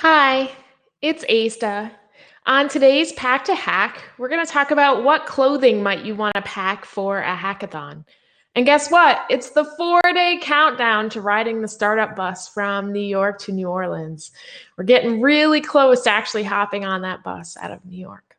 Hi, it's Asta. On today's Pack to Hack, we're going to talk about what clothing might you want to pack for a hackathon. And guess what? It's the 4-day countdown to riding the startup bus from New York to New Orleans. We're getting really close to actually hopping on that bus out of New York.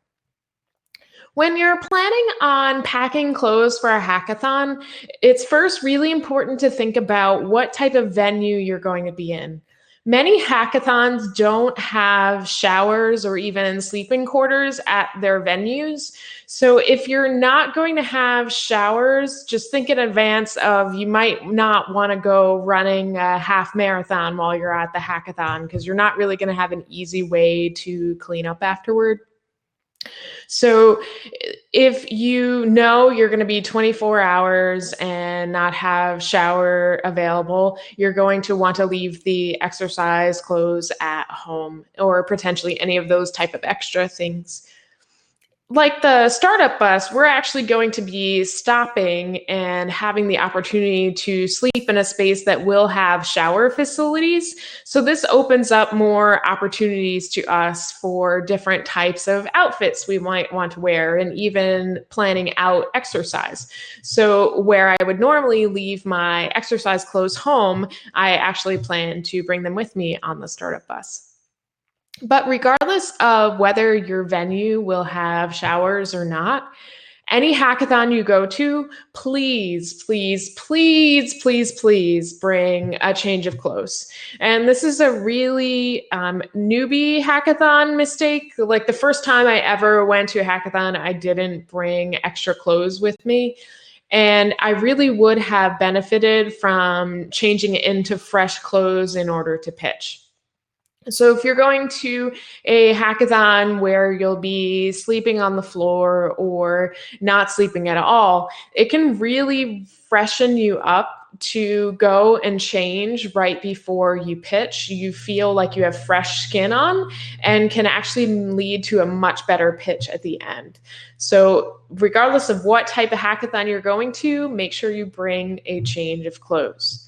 When you're planning on packing clothes for a hackathon, it's first really important to think about what type of venue you're going to be in. Many hackathons don't have showers or even sleeping quarters at their venues. So if you're not going to have showers, just think in advance of you might not want to go running a half marathon while you're at the hackathon because you're not really going to have an easy way to clean up afterward. So if you know you're going to be 24 hours and not have shower available, you're going to want to leave the exercise clothes at home or potentially any of those type of extra things. Like the startup bus, we're actually going to be stopping and having the opportunity to sleep in a space that will have shower facilities. So this opens up more opportunities to us for different types of outfits we might want to wear and even planning out exercise. So where I would normally leave my exercise clothes home, I actually plan to bring them with me on the startup bus. But regardless of whether your venue will have showers or not, any hackathon you go to, please, please, please, please, please bring a change of clothes. And this is a really newbie hackathon mistake. Like the first time I ever went to a hackathon, I didn't bring extra clothes with me. And I really would have benefited from changing into fresh clothes in order to pitch. So if you're going to a hackathon where you'll be sleeping on the floor or not sleeping at all, it can really freshen you up to go and change right before you pitch. You feel like you have fresh skin on and can actually lead to a much better pitch at the end. So regardless of what type of hackathon you're going to, make sure you bring a change of clothes.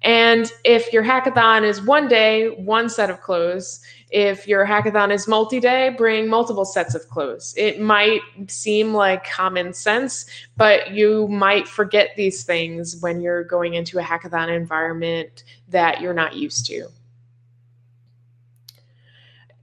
And if your hackathon is one day, one set of clothes. If your hackathon is multi-day, bring multiple sets of clothes. It might seem like common sense, but you might forget these things when you're going into a hackathon environment that you're not used to.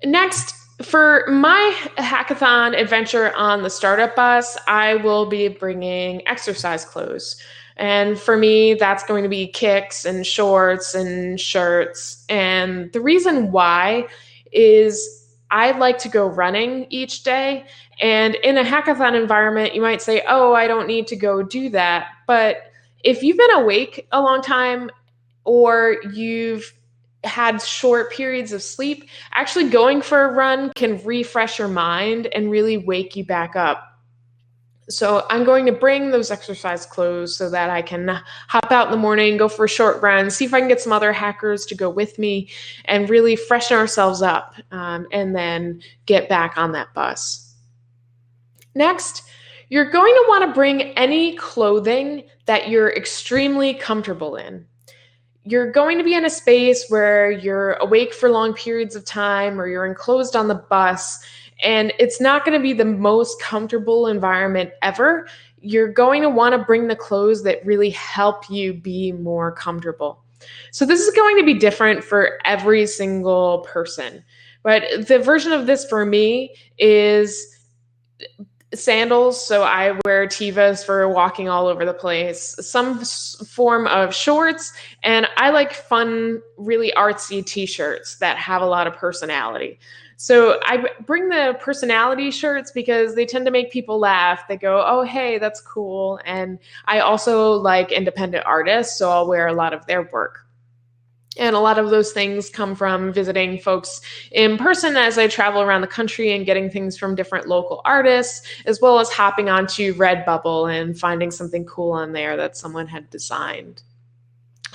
Next, for my hackathon adventure on the startup bus, I will be bringing exercise clothes. And for me, that's going to be kicks and shorts and shirts. And the reason why is I like to go running each day. And in a hackathon environment, you might say, oh, I don't need to go do that. But if you've been awake a long time or you've had short periods of sleep, actually going for a run can refresh your mind and really wake you back up. So I'm going to bring those exercise clothes so that I can hop out in the morning, go for a short run, see if I can get some other hackers to go with me and really freshen ourselves up and then get back on that bus. Next, you're going to want to bring any clothing that you're extremely comfortable in. You're going to be in a space where you're awake for long periods of time or you're enclosed on the bus, and it's not going to be the most comfortable environment ever. You're going to want to bring the clothes that really help you be more comfortable. So this is going to be different for every single person. But the version of this for me is sandals, so I wear Tevas for walking all over the place, some form of shorts, and I like fun, really artsy t-shirts that have a lot of personality. So I bring the personality shirts because they tend to make people laugh. They go, "Oh, hey, that's cool." And I also like independent artists, so I'll wear a lot of their work. And a lot of those things come from visiting folks in person as I travel around the country and getting things from different local artists, as well as hopping onto Redbubble and finding something cool on there that someone had designed.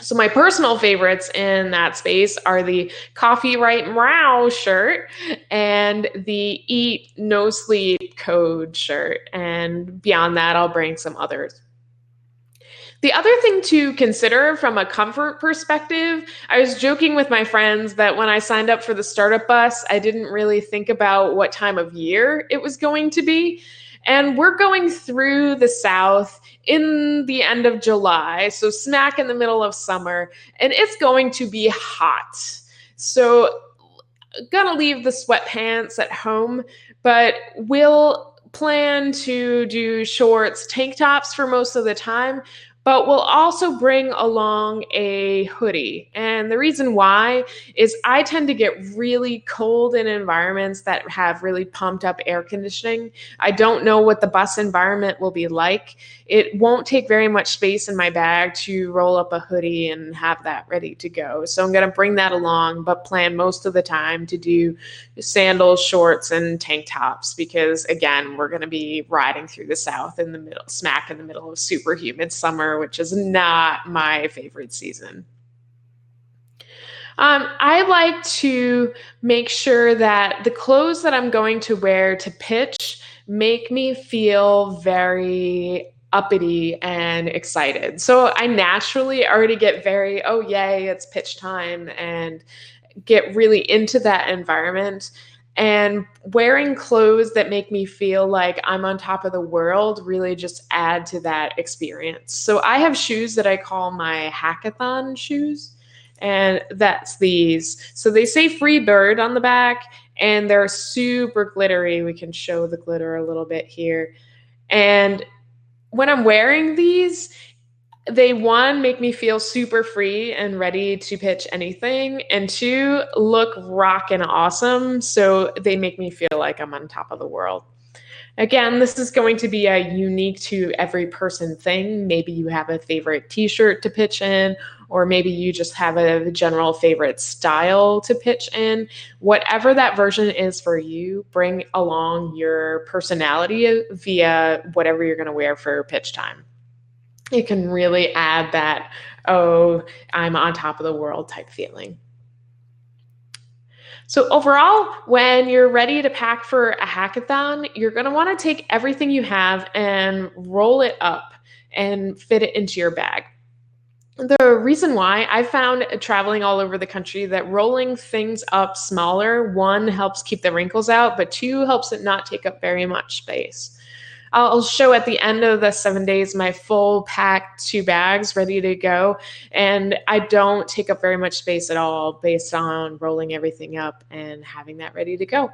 So my personal favorites in that space are the Coffee Right Meow shirt and the Eat No Sleep Code shirt. And beyond that, I'll bring some others. The other thing to consider from a comfort perspective, I was joking with my friends that when I signed up for the startup bus, I didn't really think about what time of year it was going to be. And we're going through the South in the end of July, so smack in the middle of summer, and it's going to be hot. So, gonna leave the sweatpants at home, but we'll plan to do shorts, tank tops for most of the time, but we'll also bring along a hoodie. And the reason why is I tend to get really cold in environments that have really pumped up air conditioning. I don't know what the bus environment will be like. It won't take very much space in my bag to roll up a hoodie and have that ready to go. So I'm going to bring that along, but plan most of the time to do sandals, shorts, and tank tops because, again, we're going to be riding through the South in the middle, smack in the middle of super humid summer, which is not my favorite season. I like to make sure that the clothes that I'm going to wear to pitch make me feel very uppity and excited. So I naturally already get very, oh, yay, it's pitch time, and get really into that environment. And wearing clothes that make me feel like I'm on top of the world really just add to that experience. So I have shoes that I call my hackathon shoes, and that's these. So they say Free Bird on the back, and they're super glittery. We can show the glitter a little bit here. And when I'm wearing these, they one make me feel super free and ready to pitch anything, and two look rockin' awesome, so they make me feel like I'm on top of the world. Again, this is going to be a unique to every person thing. Maybe you have a favorite t-shirt to pitch in, or maybe you just have a general favorite style to pitch in. Whatever that version is for you, bring along your personality via whatever you're going to wear for pitch time. It can really add that, oh, I'm on top of the world type feeling. So overall, when you're ready to pack for a hackathon, you're going to want to take everything you have and roll it up and fit it into your bag. The reason why I found traveling all over the country that rolling things up smaller, one, helps keep the wrinkles out, but two, helps it not take up very much space. I'll show at the end of the 7 days my full packed 2 bags ready to go. And I don't take up very much space at all based on rolling everything up and having that ready to go.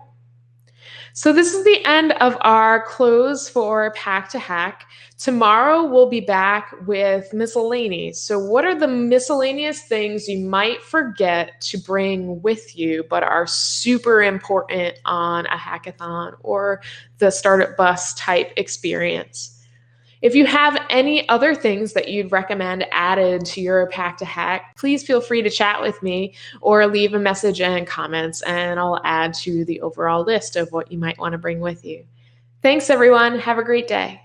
So this is the end of our close for Pack to Hack. Tomorrow we'll be back with miscellaneous. So what are the miscellaneous things you might forget to bring with you but are super important on a hackathon or the startup bus type experience? If you have any other things that you'd recommend added to your Pack to Hack, please feel free to chat with me or leave a message and comments, and I'll add to the overall list of what you might want to bring with you. Thanks, everyone. Have a great day.